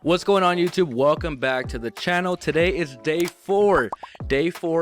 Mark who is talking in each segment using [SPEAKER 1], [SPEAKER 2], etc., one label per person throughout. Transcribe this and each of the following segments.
[SPEAKER 1] What's going on, YouTube? Welcome back to the channel. Today is day four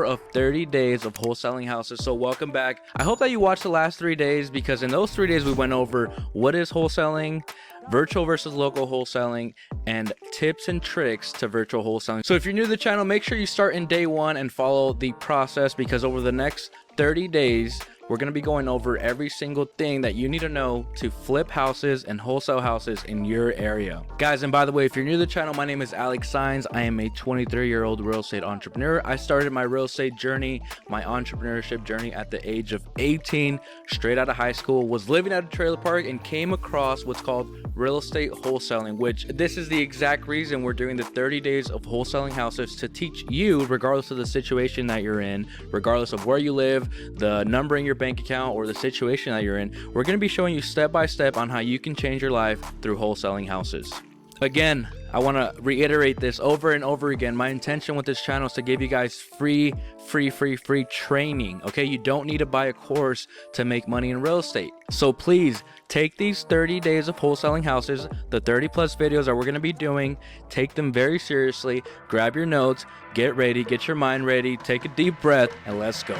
[SPEAKER 1] of 30 days of wholesaling houses. So welcome back. I hope that you watched the last 3 days, because in those 3 days we went over what is wholesaling, virtual versus local wholesaling, and tips and tricks to virtual wholesaling. So if you're new to the channel, make sure you start in day one and follow the process, because over the next 30 days we're going to be going over every single thing that you need to know to flip houses and wholesale houses in your area. Guys, and by the way, if you're new to the channel, my name is Saenz. I am a 23-year-old real estate entrepreneur. I started my real estate journey, my entrepreneurship journey, at the age of 18, straight out of high school. Was living at a trailer park and came across what's called real estate wholesaling, which this is the exact reason we're doing the 30 days of wholesaling houses, to teach you, regardless of the situation that you're in, regardless of where you live, the number in your bank account, or the situation that you're in, we're going to be showing you step by step on how you can change your life through wholesaling houses. Again, I want to reiterate this over and over again. My intention with this channel is to give you guys free training. Okay, you don't need to buy a course to make money in real estate. So please take these 30 days of wholesaling houses, the 30 plus videos that we're going to be doing, take them very seriously. Grab your notes, get ready, get your mind ready, take a deep breath, and let's go.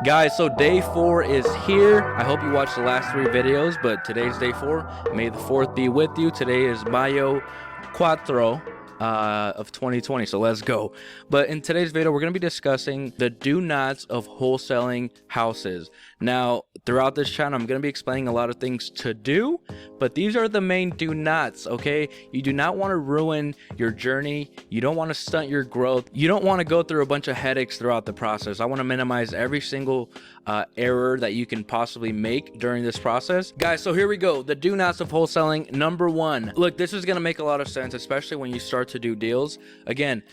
[SPEAKER 1] Guys, so day 4 is here. I hope you watched the last 3 videos, but today's day 4. May the 4th be with you. Today is Mayo 4 of 2020, so let's go. But in today's video, we're going to be discussing the do nots of wholesaling houses. Now, throughout this channel, I'm going to be explaining a lot of things to do, but these are the main do nots, okay? You do not want to ruin your journey. You don't want to stunt your growth. You don't want to go through a bunch of headaches throughout the process. I want to minimize every single error that you can possibly make during this process. Guys, so here we go. The do nots of wholesaling. Number 1. Look, this is going to make a lot of sense, especially when you start to do deals. Again,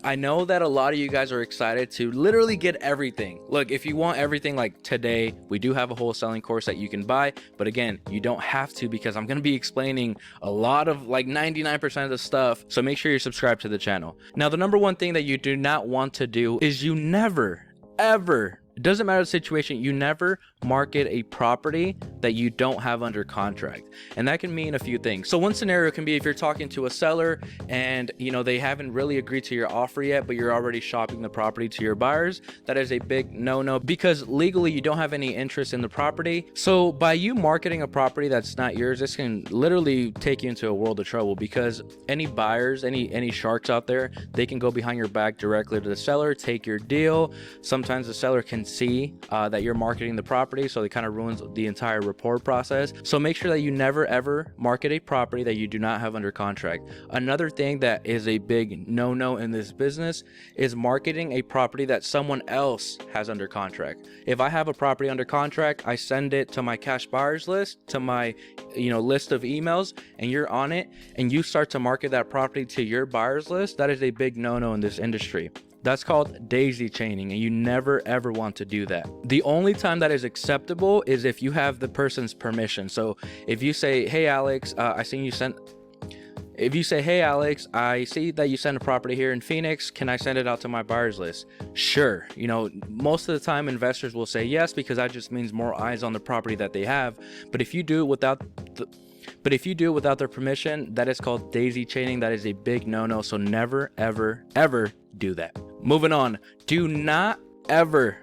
[SPEAKER 1] I know that a lot of you guys are excited to literally get everything. Look, if you want everything, like today, we do have a wholesaling course that you can buy, but again, you don't have to, because I'm going to be explaining a lot of, like, 99% of the stuff. So make sure you're subscribed to the channel. Now, the number 1 thing that you do not want to do is you never, ever, it doesn't matter the situation, you never market a property that you don't have under contract. And that can mean a few things. So one scenario can be if you're talking to a seller and they haven't really agreed to your offer yet, but you're already shopping the property to your buyers. That is a big no-no, because legally you don't have any interest in the property. So by you marketing a property that's not yours, this can literally take you into a world of trouble, because any buyers, any sharks out there, they can go behind your back directly to the seller, take your deal. Sometimes the seller can see that you're marketing the property, so it kind of ruins the entire report process. So make sure that you never ever market a property that you do not have under contract. Another thing that is a big no-no in this business is marketing a property that someone else has under contract. If I have a property under contract, I send it to my cash buyers list, to my list of emails, and you're on it, and you start to market that property to your buyers list. That is a big no-no in this industry. That's called daisy chaining, and you never ever want to do that. The only time that is acceptable is if you have the person's permission. So if you say, hey Alex, if you say, hey Alex, I see that you sent a property here in Phoenix, can I send it out to my buyers list? Sure. Most of the time investors will say yes, because that just means more eyes on the property that they have. But if you do it without their permission, that is called daisy chaining. That is a big no-no. So never, ever, ever do that. Moving on. Do not ever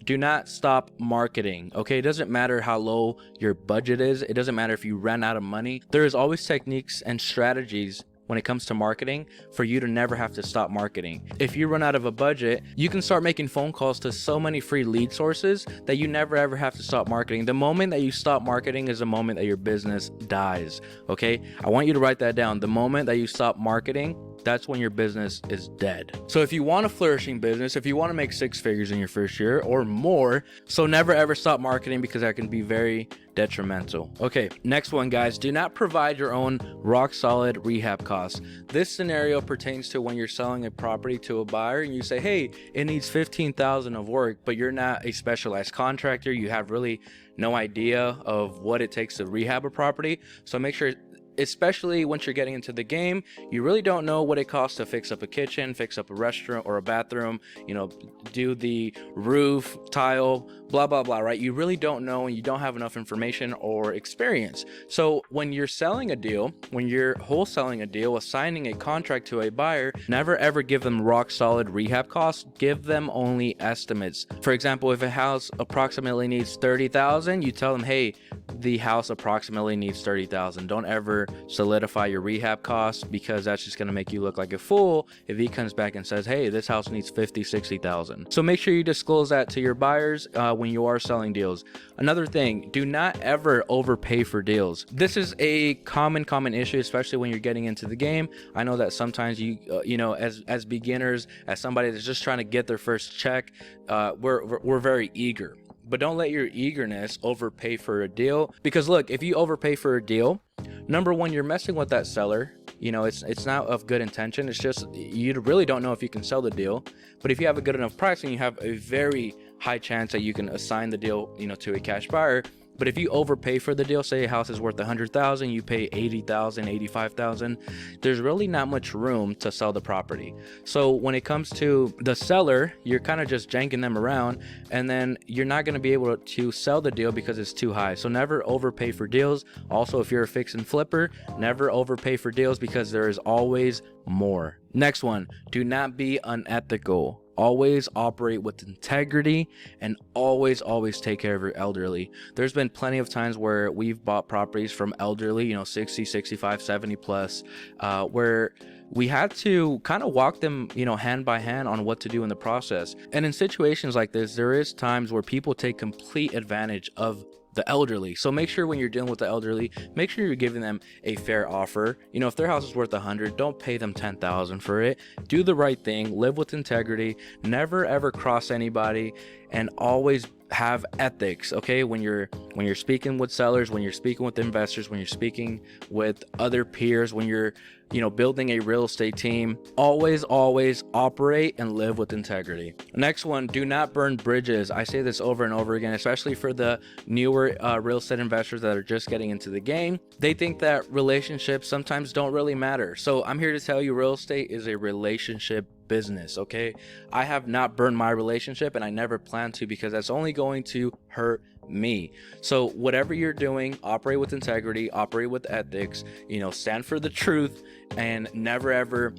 [SPEAKER 1] do not stop marketing. Okay, it doesn't matter how low your budget is. It doesn't matter if you ran out of money. There is always techniques and strategies when it comes to marketing for you to never have to stop marketing. If you run out of a budget, you can start making phone calls to so many free lead sources that you never ever have to stop marketing. The moment that you stop marketing is the moment that your business dies. Okay, I want you to write that down. The moment that you stop marketing that's when your business is dead. So if you want a flourishing business, if you want to make 6 figures in your first year or more, so never ever stop marketing, because that can be very detrimental. Okay, next one, guys. Do not provide your own rock solid rehab costs. This scenario pertains to when you're selling a property to a buyer and you say, hey, it needs $15,000 of work, but you're not a specialized contractor. You have really no idea of what it takes to rehab a property. So make sure, especially once you're getting into the game, you really don't know what it costs to fix up a kitchen, fix up a restaurant or a bathroom, you know, do the roof, tile, blah, blah, blah, right? You really don't know, and you don't have enough information or experience. So when you're selling a deal, when you're wholesaling a deal, assigning a contract to a buyer, never ever give them rock solid rehab costs. Give them only estimates. For example, if a house approximately needs $30,000, you tell them, hey, the house approximately needs $30,000. Don't ever solidify your rehab costs, because that's just going to make you look like a fool if he comes back and says, hey, this house needs $50,000, $60,000. So make sure you disclose that to your buyers when you are selling deals. Another thing, do not ever overpay for deals. This is a common issue, especially when you're getting into the game. I know that sometimes you know, as beginners, as somebody that's just trying to get their first check, we're very eager. But don't let your eagerness overpay for a deal, because look, if you overpay for a deal, number one, you're messing with that seller. You know, it's not of good intention. It's just, you really don't know if you can sell the deal. But if you have a good enough pricing, you have a very high chance that you can assign the deal, you know, to a cash buyer. But if you overpay for the deal, say a house is worth $100,000, you pay $80,000, $85,000, there's really not much room to sell the property. So when it comes to the seller, you're kind of just janking them around, and then you're not going to be able to sell the deal because it's too high. So never overpay for deals. Also, if you're a fix and flipper, never overpay for deals, because there is always more. Next one, do not be unethical. Always operate with integrity, and always take care of your elderly. There's been plenty of times where we've bought properties from elderly, you know, 60, 65, 70 plus, where we had to kind of walk them, you know, hand by hand on what to do in the process. And in situations like this, there is times where people take complete advantage of the elderly. So make sure when you're dealing with the elderly, make sure you're giving them a fair offer. You know, if their house is worth 100, don't pay them 10,000 for it. Do the right thing, live with integrity, never ever cross anybody, and always have ethics. Okay, when you're speaking with sellers, when you're speaking with investors, when you're speaking with other peers, when you're, you know, building a real estate team, always operate and live with integrity. Next one, do not burn bridges. I say this over and over again, especially for the newer real estate investors that are just getting into the game. They think that relationships sometimes don't really matter. So I'm here to tell you, real estate is a relationship business. Okay, I have not burned my relationship, and I never plan to, because that's only going to hurt me. So whatever you're doing, operate with integrity, operate with ethics, you know, stand for the truth, and never ever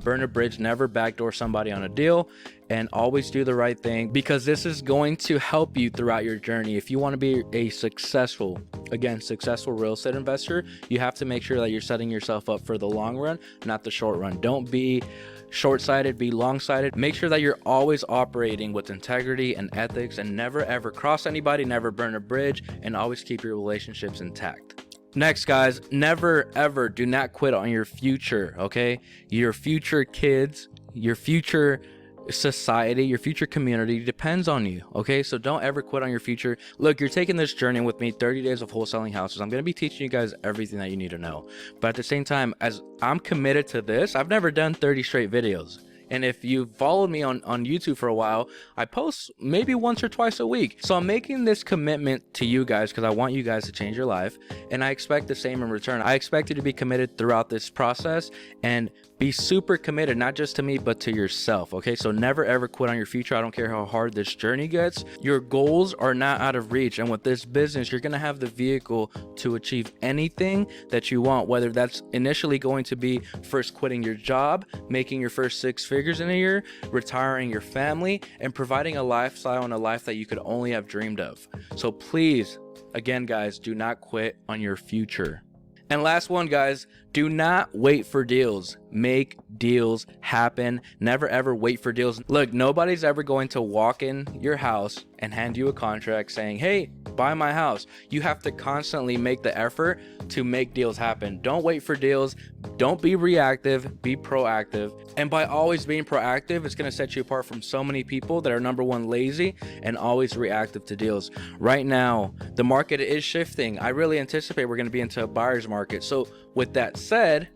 [SPEAKER 1] burn a bridge, never backdoor somebody on a deal, and always do the right thing, because this is going to help you throughout your journey. If you want to be a successful real estate investor, you have to make sure that you're setting yourself up for the long run, not the short run. Don't be short-sighted, be long-sighted. Make sure that you're always operating with integrity and ethics, and never ever cross anybody, never burn a bridge, and always keep your relationships intact. Next, guys, never ever do not quit on your future. Okay, your future kids, your future society, your future community depends on you. Okay, so don't ever quit on your future. Look, you're taking this journey with me, 30 days of wholesaling houses. I'm going to be teaching you guys everything that you need to know, but at the same time, as I'm committed to this, I've never done 30 straight videos. And if you've followed me on YouTube for a while, I post maybe once or twice a week. So I'm making this commitment to you guys because I want you guys to change your life, and I expect the same in return. I expect you to be committed throughout this process and be super committed, not just to me, but to yourself. Okay, so never ever quit on your future. I don't care how hard this journey gets. Your goals are not out of reach, and with this business, you're gonna have the vehicle to achieve anything that you want, whether that's initially going to be first quitting your job, making your first 6 figures in a year, retiring your family, and providing a lifestyle and a life that you could only have dreamed of. So please, again, guys, do not quit on your future. And last one, guys, do not wait for deals. Make deals happen. Never ever wait for deals. Look, nobody's ever going to walk in your house and hand you a contract saying, hey, buy my house. You have to constantly make the effort to make deals happen. Don't wait for deals. Don't be reactive, be proactive. And by always being proactive, it's going to set you apart from so many people that are, number one, lazy and always reactive to deals. Right now, the market is shifting. I really anticipate we're going to be into a buyer's market. So with that said,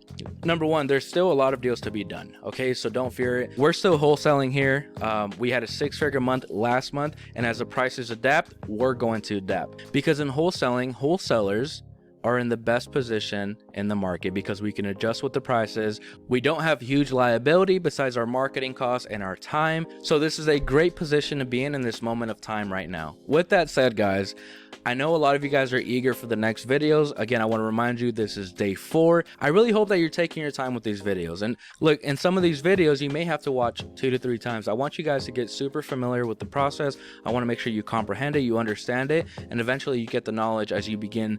[SPEAKER 1] number one, there's still a lot of deals to be done. Okay, so don't fear it. We're still wholesaling here. We had a 6-figure month last month, and as the prices adapt, we're going to adapt. Because in wholesaling, wholesalers are in the best position in the market because we can adjust with the prices. We don't have huge liability besides our marketing costs and our time. So this is a great position to be in this moment of time right now. With that said, guys, I know a lot of you guys are eager for the next videos. Again, I want to remind you, this is day 4. I really hope that you're taking your time with these videos. And look, in some of these videos, you may have to watch 2 to 3 times. I want you guys to get super familiar with the process. I want to make sure you comprehend it, you understand it, and eventually you get the knowledge as you begin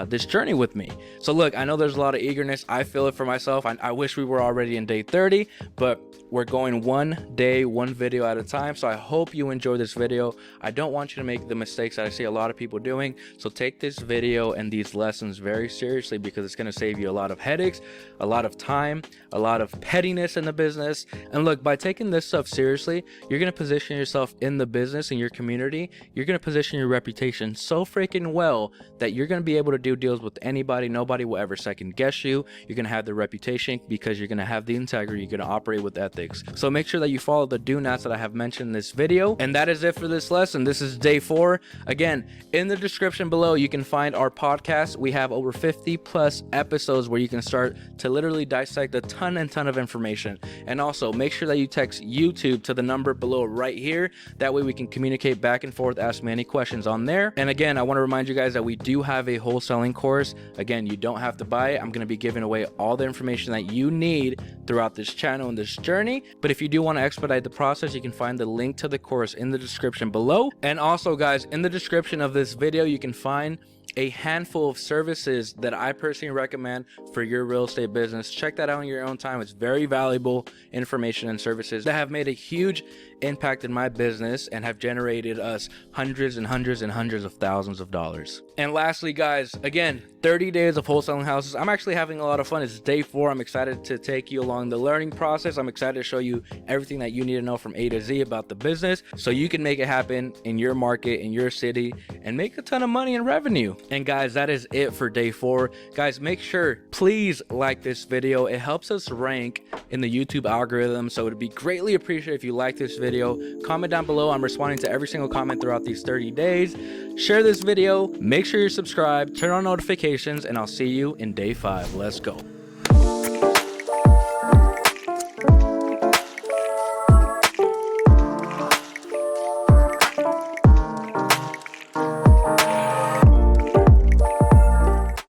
[SPEAKER 1] this journey with me. So look, I know there's a lot of eagerness. I feel it for myself. I wish we were already in day 30, but we're going one day, one video at a time. So I hope you enjoy this video. I don't want you to make the mistakes that I see a lot of people doing. So take this video and these lessons very seriously, because it's going to save you a lot of headaches, a lot of time, a lot of pettiness in the business. And look, by taking this stuff seriously, you're going to position yourself in the business, in your community. You're going to position your reputation so freaking well that you're going to be able to do deals with anybody. Nobody will ever second guess you. You're going to have the reputation because you're going to have the integrity. You're going to operate with ethics. So make sure that you follow the do nots that I have mentioned in this video. And that is it for this lesson. This is day 4. Again, in the description below, you can find our podcast. We have over 50 plus episodes where you can start to literally dissect a ton of information. And also make sure that you text YouTube to the number below right here. That way we can communicate back and forth, ask me any questions on there. And again, I want to remind you guys that we do have a wholesaling course. Again, you don't have to buy it. I'm going to be giving away all the information that you need throughout this channel and this journey. But if you do want to expedite the process, you can find the link to the course in the description below. And also, guys, in the description of this video, you can find a handful of services that I personally recommend for your real estate business. Check that out in your own time. It's very valuable information and services that have made a huge impact in my business and have generated us hundreds and hundreds and hundreds of thousands of dollars. And lastly, guys, again, 30 days of wholesaling houses. I'm actually having a lot of fun. It's day 4. I'm excited to take you along the learning process. I'm excited to show you everything that you need to know from A to Z about the business so you can make it happen in your market, in your city, and make a ton of money and revenue. And guys, that is it for day 4. Guys, make sure, please like this video. It helps us rank in the YouTube algorithm. So it'd be greatly appreciated if you like this video. Comment down below. I'm responding to every single comment throughout these 30 days. Share this video. Make sure you're subscribed. Turn on notifications, and I'll see you in day 5. Let's go.